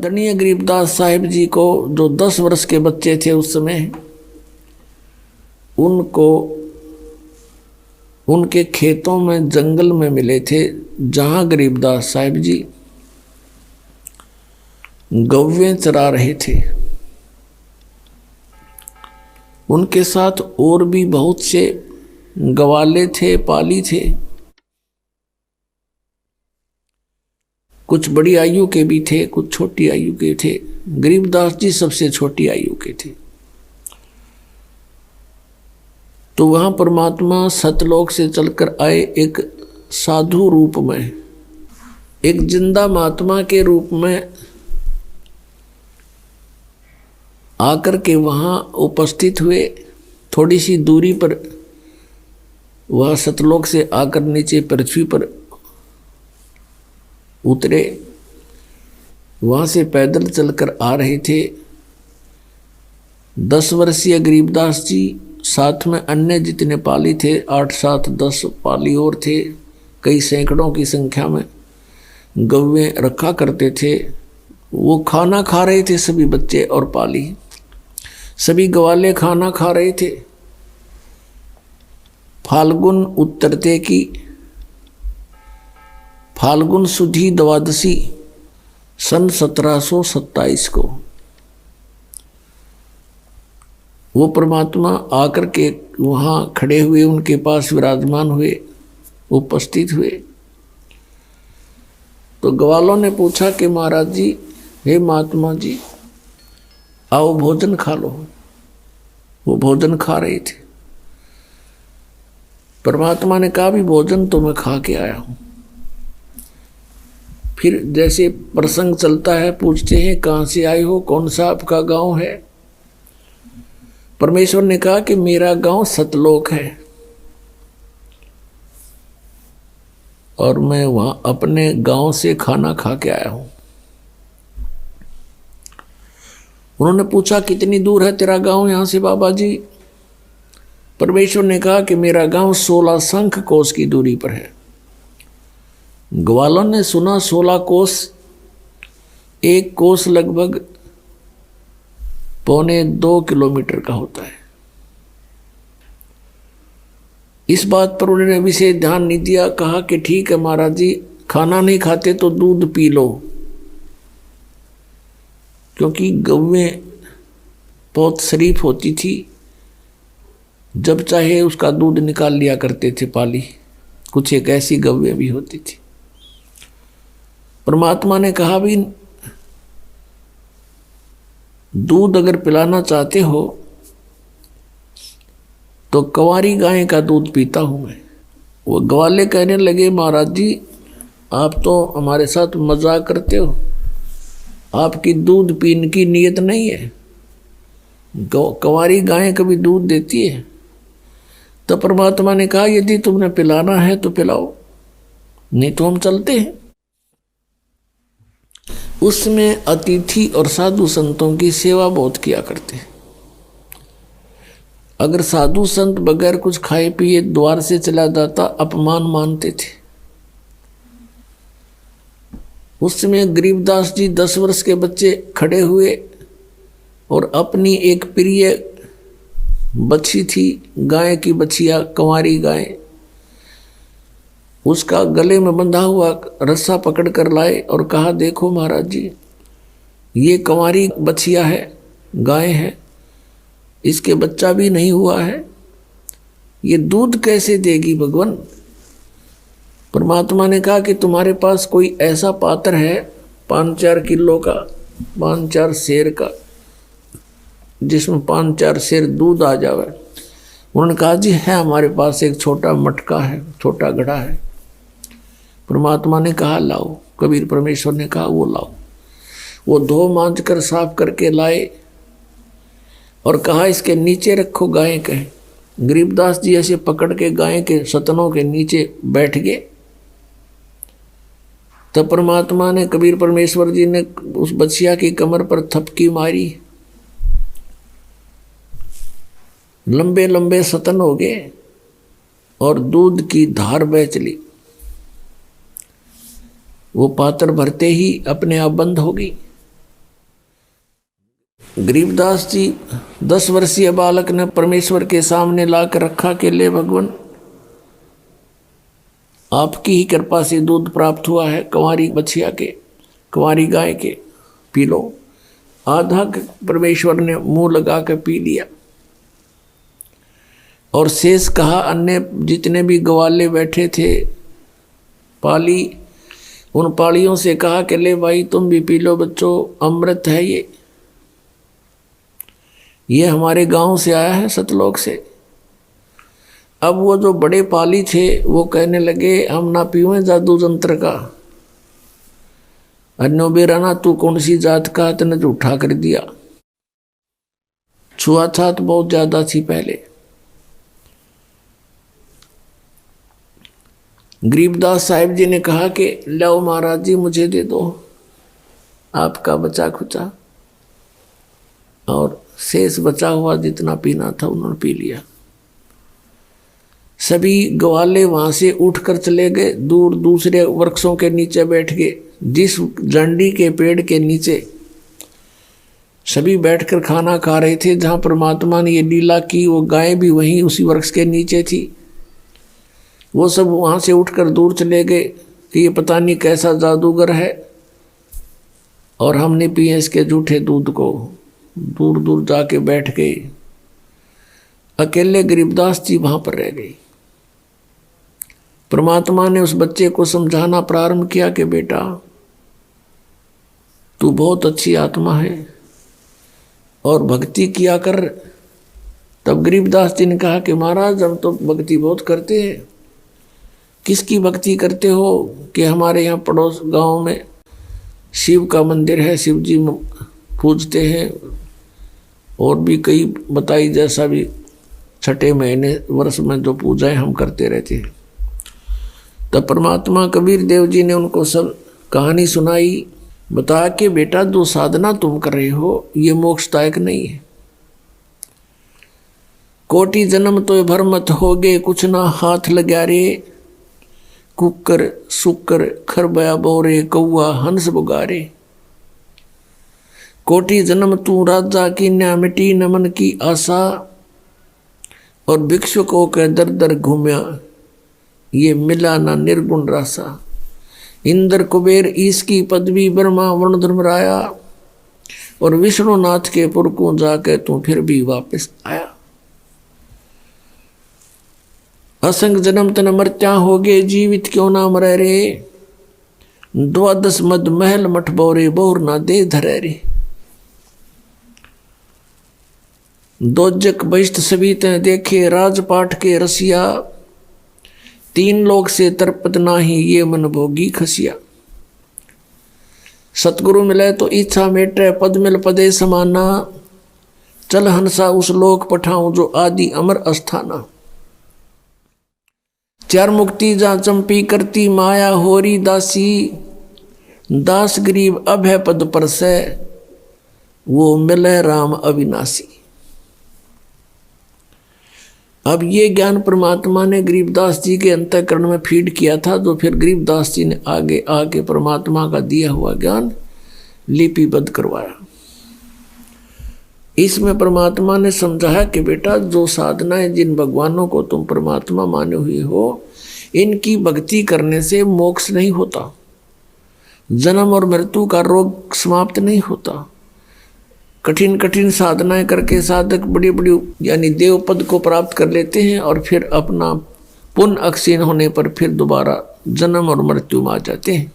आदरणीय गरीबदास साहिब जी को जो 10 वर्ष के बच्चे थे उस समय, उनको उनके खेतों में जंगल में मिले थे, जहाँ गरीबदास साहिब जी गौवें चरा रहे थे। उनके साथ और भी बहुत से गवाले थे, पाली थे। कुछ बड़ी आयु के भी थे, कुछ छोटी आयु के थे। गरीबदास जी सबसे छोटी आयु के थे। तो वहां परमात्मा सतलोक से चलकर आए एक साधु रूप में, एक जिंदा महात्मा के रूप में आकर के वहां उपस्थित हुए। थोड़ी सी दूरी पर वह सतलोक से आकर नीचे पृथ्वी पर उतरे। वहां से पैदल चलकर आ रहे थे। 10 वर्षीय गरीबदास जी, साथ में अन्य जितने पाली थे, 8, 7, 10 पाली और थे। कई सैकड़ों की संख्या में गौवें रखा करते थे। वो खाना खा रहे थे, सभी बच्चे और पाली, सभी गवाले खाना खा रहे थे। फाल्गुन उतरते की फाल्गुन सुधी द्वादशी सन 1727 को वो परमात्मा आकर के वहाँ खड़े हुए, उनके पास विराजमान हुए, उपस्थित हुए। तो ग्वालों ने पूछा कि महाराज जी, हे महात्मा जी, आओ भोजन खा लो। वो भोजन खा रहे थे। परमात्मा ने कहा भी भोजन तो मैं खा के आया हूँ। फिर जैसे प्रसंग चलता है, पूछते हैं कहाँ से आए हो, कौन सा आपका गांव है। परमेश्वर ने कहा कि मेरा गांव सतलोक है और मैं वहां अपने गांव से खाना खा के आया हूं। उन्होंने पूछा कितनी दूर है तेरा गांव यहां से बाबा जी। परमेश्वर ने कहा कि मेरा गांव 16 शंख कोस की दूरी पर है। ग्वालों ने सुना 16 कोस, एक कोस लगभग 1.25 किलोमीटर का होता है। इस बात पर उन्होंने विशेष ध्यान नहीं दिया। कहा कि ठीक है महाराज जी, खाना नहीं खाते तो दूध पी लो, क्योंकि गौवें बहुत शरीफ होती थी, जब चाहे उसका दूध निकाल लिया करते थे पाली। कुछ एक ऐसी गौवें भी होती थी। परमात्मा ने कहा भी दूध अगर पिलाना चाहते हो तो कंवारी गाय का दूध पीता हूं मैं। वो ग्वाले कहने लगे महाराज जी, आप तो हमारे साथ मजाक करते हो, आपकी दूध पीने की नीयत नहीं है। कंवारी गाय कभी दूध देती है? तो परमात्मा ने कहा यदि तुमने पिलाना है तो पिलाओ, नहीं तो हम चलते हैं। उसमें अतिथि और साधु संतों की सेवा बहुत किया करते हैं। अगर साधु संत बगैर कुछ खाए पिए द्वार से चला जाता, अपमान मानते थे। उस समय गरीबदास जी 10 वर्ष के बच्चे खड़े हुए और अपनी एक प्रिय बच्ची थी, गाय की बछिया, कंवारी गाय, उसका गले में बंधा हुआ रस्सा पकड़ कर लाए और कहा देखो महाराज जी, ये कंवारी बछिया है, गाय है, इसके बच्चा भी नहीं हुआ है, ये दूध कैसे देगी भगवान। परमात्मा ने कहा कि तुम्हारे पास कोई ऐसा पात्र है 5-4 किलो का, 5-4 सेर का, जिसमें 5-4 सेर दूध आ जावे। उन्होंने कहा जी है, हमारे पास एक छोटा मटका है, छोटा घड़ा है। परमात्मा ने कहा लाओ। कबीर परमेश्वर ने कहा वो लाओ। वो धो मांज कर साफ करके लाए और कहा इसके नीचे रखो गाय के। गरीबदास जी ऐसे पकड़ के गाय के सतनों के नीचे बैठ गए। तब परमात्मा ने, कबीर परमेश्वर जी ने उस बछिया की कमर पर थपकी मारी। लंबे लंबे सतन हो गए और दूध की धार बह चली। वो पात्र भरते ही अपने आप बंद हो गई। गरीबदास जी 10 वर्षीय बालक ने परमेश्वर के सामने लाकर रखा कि ले भगवान, आपकी ही कृपा से दूध प्राप्त हुआ है, कंवारी बछिया के, कंवारी गाय के, पी लो। आधा परमेश्वर ने मुंह लगा कर पी लिया और शेष कहा अन्य जितने भी ग्वाले बैठे थे पाली, उन पालियों से कहा कि ले भाई तुम भी पी लो बच्चों, अमृत है ये हमारे गांव से आया है सतलोक से। अब वो जो बड़े पाली थे वो कहने लगे हम ना पीवें जादू जंत्र का। अन्नो बेराना तू कौन सी जात का, तने झूठा कर दिया। छुआछात बहुत ज्यादा थी पहले। गरीबदास साहिब जी ने कहा कि लो महाराज जी मुझे दे दो आपका बचा खुचा, और शेष बचा हुआ जितना पीना था उन्होंने पी लिया। सभी ग्वाले वहां से उठकर चले गए, दूर दूसरे वृक्षों के नीचे बैठ गए। जिस जंडी के पेड़ के नीचे सभी बैठकर खाना खा रहे थे, जहां परमात्मा ने ये लीला की, वो गाय भी वहीं उसी वृक्ष के नीचे थी। वो सब वहां से उठकर दूर चले गए कि ये पता नहीं कैसा जादूगर है और हमने पिए इसके जूठे दूध को। दूर दूर जाके बैठ गए। अकेले गरीबदास जी वहां पर रह गए। परमात्मा ने उस बच्चे को समझाना प्रारंभ किया कि बेटा तू बहुत अच्छी आत्मा है और भक्ति किया कर। तब गरीबदास जी ने कहा कि महाराज हम तो भक्ति बहुत करते हैं। किसकी भक्ति करते हो? कि हमारे यहाँ पड़ोस गांव में शिव का मंदिर है, शिव जी पूजते हैं, और भी कई बताई जैसा भी छठे महीने वर्ष में जो पूजाएं हम करते रहते हैं। तब परमात्मा कबीर देव जी ने उनको सब कहानी सुनाई, बताया कि बेटा जो साधना तुम कर रहे हो ये मोक्षदायक नहीं है। कोटि जन्म तो भर मत होगे, कुछ ना हाथ लगा रे। कुकर सुकर खरबया बोरे, कौआ हंस बुगारे। कोटि जन्म तू राजा की न्या मिटी न मन की आशा, और भिक्षुकों के दर दर घूमया ये मिला ना निर्गुण रासा। इंद्र कुबेर ईश की पदवी, ब्रह्मा वर्ण धर्मराया, और विष्णुनाथ के पुर को जाके तू फिर भी वापस आया। असंग जन्म तन मर्त्या होगे, जीवित क्यों ना मरे रे। द्वादश मद महल मठ बोरे, बोर ना दे धरे रे। दोजक बहिष्ठ सभी ते देखे, राजपाठ के रसिया। तीन लोग से तरपत नाही, ये मन भोगी खसिया। सतगुरु मिले तो इच्छा मेटे, पद मिल पदे समाना। चल हंसा उस लोक पठाऊं, जो आदि अमर अस्थाना। चार मुक्ति जा चंपी करती, माया होरी दासी। दास गरीब अब है पद पर से, वो मिले राम अविनाशी। अब ये ज्ञान परमात्मा ने गरीबदास जी के अंतःकरण में फीड किया था, तो फिर गरीबदास जी ने आगे आके परमात्मा का दिया हुआ ज्ञान लिपिबद्ध करवाया। इसमें परमात्मा ने समझाया कि बेटा जो साधनाएं जिन भगवानों को तुम परमात्मा माने हुए हो, इनकी भक्ति करने से मोक्ष नहीं होता, जन्म और मृत्यु का रोग समाप्त नहीं होता। कठिन कठिन साधनाएं करके साधक बड़ी बड़ी यानी देव पद को प्राप्त कर लेते हैं, और फिर अपना पुण्य अक्षीण होने पर फिर दोबारा जन्म और मृत्यु में आ जाते हैं।